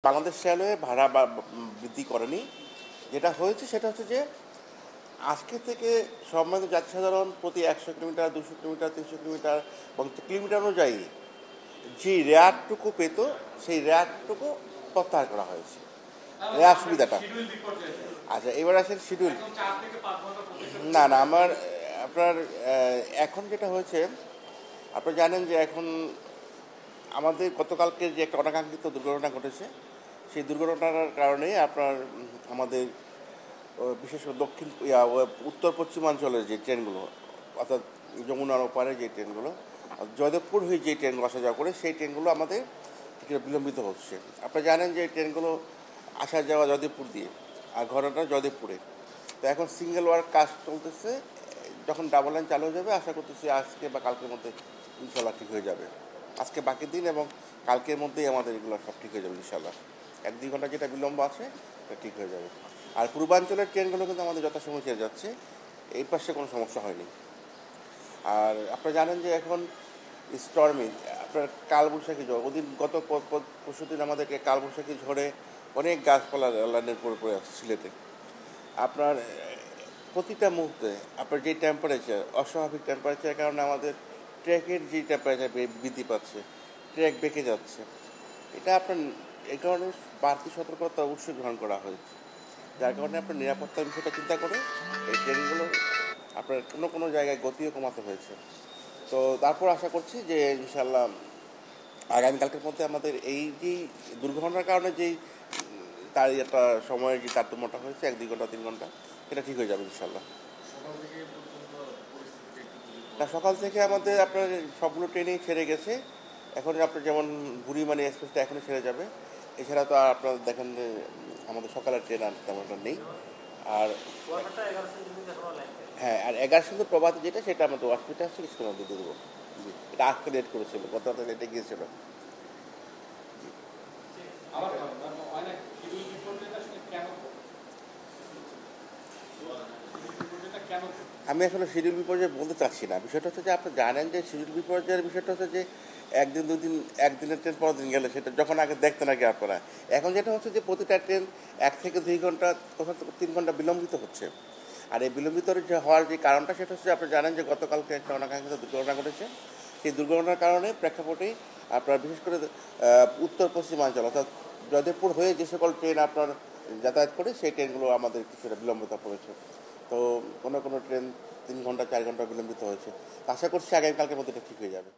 Bangladesh railway ভাড়া বৃদ্ধি করেনি। যেটা হয়েছে সেটা হচ্ছে যে আজকে থেকে সম্মানিত জাতি সাধারণ প্রতি 100 কিলোমিটার, 200 কিলোমিটার, 300 কিলোমিটার এবং কিলোমিটার অনুযায়ী যে রেয়ারটুকু পেত সেই রেয়ারটুকু প্রত্যাহার করা হয়েছে, রেয়ার সুবিধাটা। আচ্ছা, এবার আসেন শিডিউল। না না, আপনার এখন যেটা হয়েছে, আপনি জানেন যে এখন আমাদের গতকালকে যে একটা অনাকাঙ্ক্ষিত দুর্ঘটনা ঘটেছে, সেই দুর্ঘটনার কারণে আপনার আমাদের বিশেষ করে উত্তর পশ্চিমাঞ্চলের যে ট্রেনগুলো, অর্থাৎ যমুনার ওপারে যে ট্রেনগুলো, জয়দেবপুর হয়ে যে ট্রেনগুলো আসা যাওয়া করে, সেই ট্রেনগুলো আমাদের বিলম্বিত হচ্ছে। আপনি জানেন যে এই ট্রেনগুলো আসা যাওয়া জয়দেবপুর দিয়ে, আর ঘটনাটা জয়দেবপুরে। তো এখন সিঙ্গেল ওয়ার্ক কাজ চলতেছে। যখন ডাবল লাইন চালু হয়ে যাবে, আশা করতেছি আজকে বা কালকের মধ্যে ইনশাল্লাহ ঠিক হয়ে যাবে। আজকে বাকি দিন এবং কালকের মধ্যেই আমাদের এগুলো সব ঠিক হয়ে যাবে ইনশাল্লাহ। 1-2 ঘন্টা যেটা বিলম্ব আছে এটা ঠিক হয়ে যাবে। আর পূর্বাঞ্চলের ট্রেনগুলো কিন্তু আমাদের যথাসময় ছেড়ে যাচ্ছে, এই পাশে কোনো সমস্যা হয়নি। আর আপনারা জানেন যে এখন স্টর্মিং, আপনার কালবৈশাখী ঝড়, গত পরশু দিন আমাদেরকে কালবৈশাখী ঝড়ে অনেক গাছপালা লাইনের পড়ে আছে সিলেটে। আপনার প্রতিটা মুহূর্তে আপনার যে টেম্পারেচার, অস্বাভাবিক টেম্পারেচারের কারণে আমাদের ট্র্যাকের যে টেম্পারেচার বৃদ্ধি পাচ্ছে, ট্র্যাক বেঁকে যাচ্ছে। এটা আপনার এই কারণে বাড়তি সতর্কতা অবশ্যই গ্রহণ করা হয়েছে, যার কারণে আপনার নিরাপত্তার বিষয়টা চিন্তা করে এই ট্রেনগুলো আপনার কোনো কোনো জায়গায় গতিও কমাতে হয়েছে। তো তারপর আশা করছি যে ইনশাল্লাহ আগামীকালকের মধ্যে আমাদের এই যে দুর্ঘটনার কারণে যেই তার একটা সময়ের যে তারতম্যটা হয়েছে, 1-2 ঘন্টা 3 ঘন্টা, এটা ঠিক হয়ে যাবে ইনশাল্লাহ। না, সকাল থেকে আমাদের আপনার সবগুলো ট্রেনেই ছেড়ে গেছে। এখন আপনার যেমন বুড়িমানি এক্সপ্রেসটা এখনই ছেড়ে যাবে। এছাড়া তো আর আপনার দেখেন যে আমাদের সকালের ট্রেন আর তেমন একটা নেই। আর হ্যাঁ, আর 11 প্রভাতে যেটা, সেটা আমাদের হসপিটাল আছে, কিছুক্ষণ মধ্যে দিয়ে দেবো। জি, এটা আজকে লেট করেছিল, গত রাতে লেটে গিয়েছিল। আমি আসলে শিডিউল বিপর্যয় বলতে চাচ্ছি না। বিষয়টা হচ্ছে যে আপনি জানেন যে শিডিউল বিপর্যয়ের বিষয়টা হচ্ছে যে একদিন 2 দিন, একদিনের ট্রেন পরের দিন গেলে সেটা যখন আগে দেখতেন আগে আপনারা। এখন যেটা হচ্ছে যে প্রতিটা ট্রেন 1 থেকে 2 ঘন্টা, কোথাও 3 ঘন্টা বিলম্বিত হচ্ছে। আর এই বিলম্বিত যে হওয়ার যে কারণটা, সেটা হচ্ছে আপনি জানেন যে গতকালকে একটা অনাকাঙ্ক্ষিত দুর্ঘটনা ঘটেছে। সেই দুর্ঘটনার কারণে প্রেক্ষাপটেই আপনার বিশেষ করে উত্তর পশ্চিমাঞ্চল, অর্থাৎ জয়দেবপুর হয়ে যে সকল ট্রেন আপনার যাতায়াত করে, সেই ট্রেনগুলো আমাদের কিছুটা বিলম্বিত পড়েছে। তো কোনো কোনো ট্রেন 3 ঘন্টা 4 ঘন্টা বিলম্বিত হয়েছে। আশা করছি আগামীকালকের মধ্যে এটা ঠিক হয়ে যাবে।